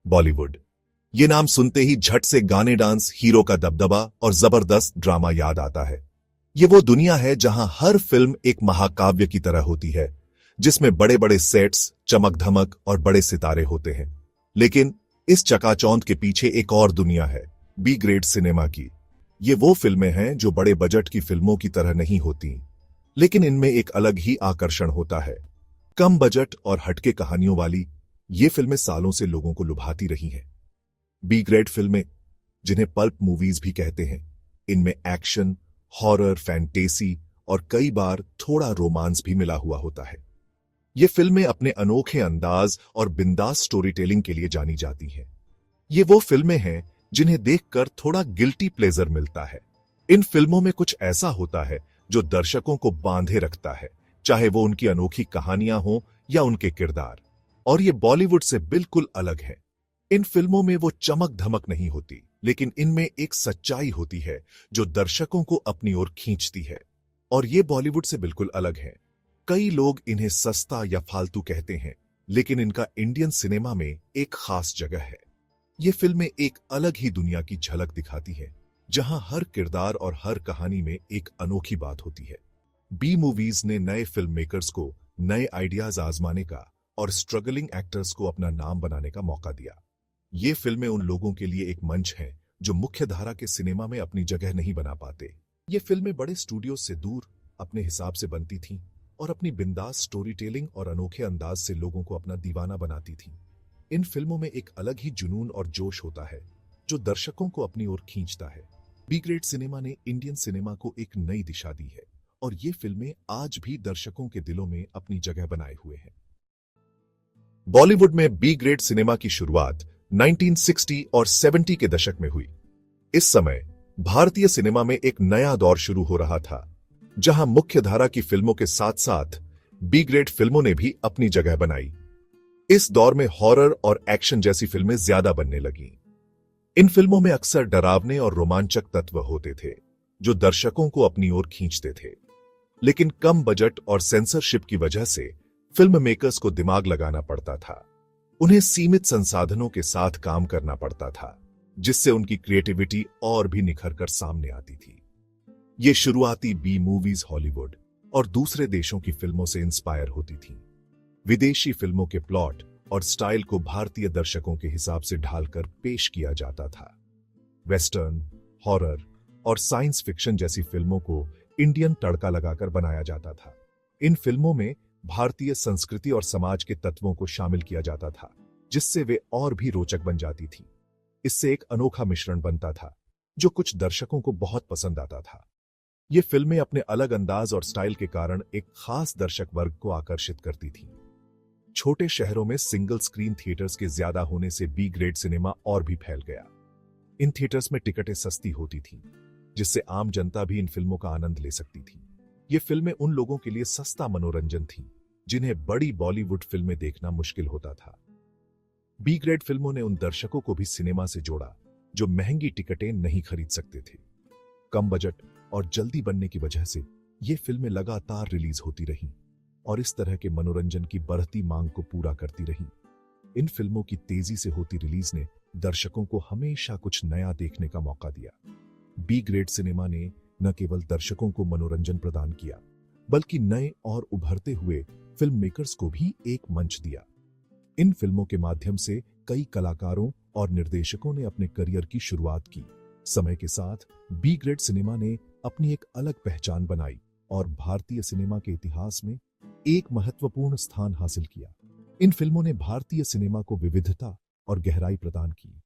बॉलीवुड। ये नाम सुनते ही झट से गाने, डांस, हीरो का दबदबा और जबरदस्त ड्रामा याद आता है। ये वो दुनिया है जहां हर फिल्म एक महाकाव्य की तरह होती है, जिसमें बड़े बड़े सेट्स, चमक धमक और बड़े सितारे होते हैं। लेकिन इस चकाचौंध के पीछे एक और दुनिया है, बी ग्रेड सिनेमा की। ये वो फिल्में हैं जो बड़े बजट की फिल्मों की तरह नहीं होती, लेकिन इनमें एक अलग ही आकर्षण होता है। कम बजट और हटके कहानियों वाली ये फिल्में सालों से लोगों को लुभाती रही हैं। बी ग्रेड फिल्में, जिन्हें पल्प मूवीज भी कहते हैं, इनमें एक्शन, हॉरर, फैंटेसी और कई बार थोड़ा रोमांस भी मिला हुआ होता है। ये फिल्में अपने अनोखे अंदाज और बिंदास स्टोरी टेलिंग के लिए जानी जाती हैं। ये वो फिल्में हैं जिन्हें देखकर थोड़ा गिल्टी प्लेजर मिलता है। इन फिल्मों में कुछ ऐसा होता है जो दर्शकों को बांधे रखता है, चाहे वो उनकी अनोखी कहानियां हों या उनके किरदार। और ये बॉलीवुड से बिल्कुल अलग है। इन फिल्मों में वो चमक धमक नहीं होती, लेकिन इनमें एक सच्चाई होती है जो दर्शकों को अपनी ओर खींचती है। और ये बॉलीवुड से बिल्कुल अलग है। कई लोग इन्हें सस्ता या फालतू कहते हैं, लेकिन इनका इंडियन सिनेमा में एक खास जगह है। ये फिल्में एक अलग ही दुनिया की झलक दिखाती हैं, जहां हर किरदार और हर कहानी में एक अनोखी बात होती है। बी मूवीज ने नए फिल्म मेकर्स को नए आइडियाज आजमाने का और स्ट्रगलिंग एक्टर्स को अपना नाम बनाने का मौका दिया। ये फिल्में उन लोगों के लिए एक मंच है जो मुख्य धारा के सिनेमा में अपनी जगह नहीं बना पाते। ये फिल्में बड़े स्टूडियो से दूर अपने हिसाब से बनती थीं और अपनी बिंदास स्टोरी टेलिंग और अनोखे अंदाज से लोगों को अपना दीवाना बनाती थीं। इन फिल्मों में एक अलग ही जुनून और जोश होता है जो दर्शकों को अपनी ओर खींचता है। बी ग्रेड सिनेमा ने इंडियन सिनेमा को एक नई दिशा दी है और ये फिल्में आज भी दर्शकों के दिलों में अपनी जगह बनाए हुए हैं। बॉलीवुड में बी ग्रेड सिनेमा की शुरुआत 1960 और 70 के दशक में हुई। इस समय भारतीय सिनेमा में एक नया दौर शुरू हो रहा था, जहां मुख्य धारा की फिल्मों के साथ साथ बी ग्रेड फिल्मों ने भी अपनी जगह बनाई। इस दौर में हॉरर और एक्शन जैसी फिल्में ज्यादा बनने लगीं। इन फिल्मों में अक्सर डरावने और रोमांचक तत्व होते थे जो दर्शकों को अपनी ओर खींचते थे। लेकिन कम बजट और सेंसरशिप की वजह से फिल्म मेकर्स को दिमाग लगाना पड़ता था। उन्हें सीमित संसाधनों के साथ काम करना पड़ता था, जिससे उनकी क्रिएटिविटी और भी निखर कर सामने आती थी। ये शुरुआती बी मूवीज हॉलीवुड और दूसरे देशों की फिल्मों से इंस्पायर होती थीं। विदेशी फिल्मों के प्लॉट और स्टाइल को भारतीय दर्शकों के हिसाब से ढालकर पेश किया जाता था। वेस्टर्न, हॉरर और साइंस फिक्शन जैसी फिल्मों को इंडियन तड़का लगाकर बनाया जाता था। इन फिल्मों में भारतीय संस्कृति और समाज के तत्वों को शामिल किया जाता था, जिससे वे और भी रोचक बन जाती थी। इससे एक अनोखा मिश्रण बनता था जो कुछ दर्शकों को बहुत पसंद आता था। ये फिल्में अपने अलग अंदाज और स्टाइल के कारण एक खास दर्शक वर्ग को आकर्षित करती थीं। छोटे शहरों में सिंगल स्क्रीन थिएटर्स के ज्यादा होने से बी ग्रेड सिनेमा और भी फैल गया। इन थिएटर्स में टिकटें सस्ती होती थीं, जिससे आम जनता भी इन फिल्मों का आनंद ले सकती थी। ये फिल्में उन लोगों के लिए सस्ता मनोरंजन थीं जिन्हें बड़ी बॉलीवुड फिल्में देखना मुश्किल होता था। बी ग्रेड फिल्मों ने उन दर्शकों को भी सिनेमा से जोड़ा जो महंगी टिकटें नहीं खरीद सकते थे। कम बजट और जल्दी बनने की वजह से ये फिल्में लगातार रिलीज होती रहीं और इस तरह के मनोरंजन की बढ़ती मांग को पूरा करती रहीं। इन फिल्मों की तेजी से होती रिलीज ने दर्शकों को हमेशा कुछ नया देखने का मौका दिया। बी ग्रेड सिनेमा ने न केवल दर्शकों को मनोरंजन प्रदान किया, बल्कि नए और उभरते हुए फिल्म मेकर्स को भी एक मंच दिया। इन फिल्मों के माध्यम से कई कलाकारों और निर्देशकों ने अपने करियर की शुरुआत की। समय के साथ बी ग्रेड सिनेमा ने अपनी एक अलग पहचान बनाई और भारतीय सिनेमा के इतिहास में एक महत्वपूर्ण स्थान हासिल किया। इन फिल्मों ने भारतीय सिनेमा को विविधता और गहराई प्रदान की।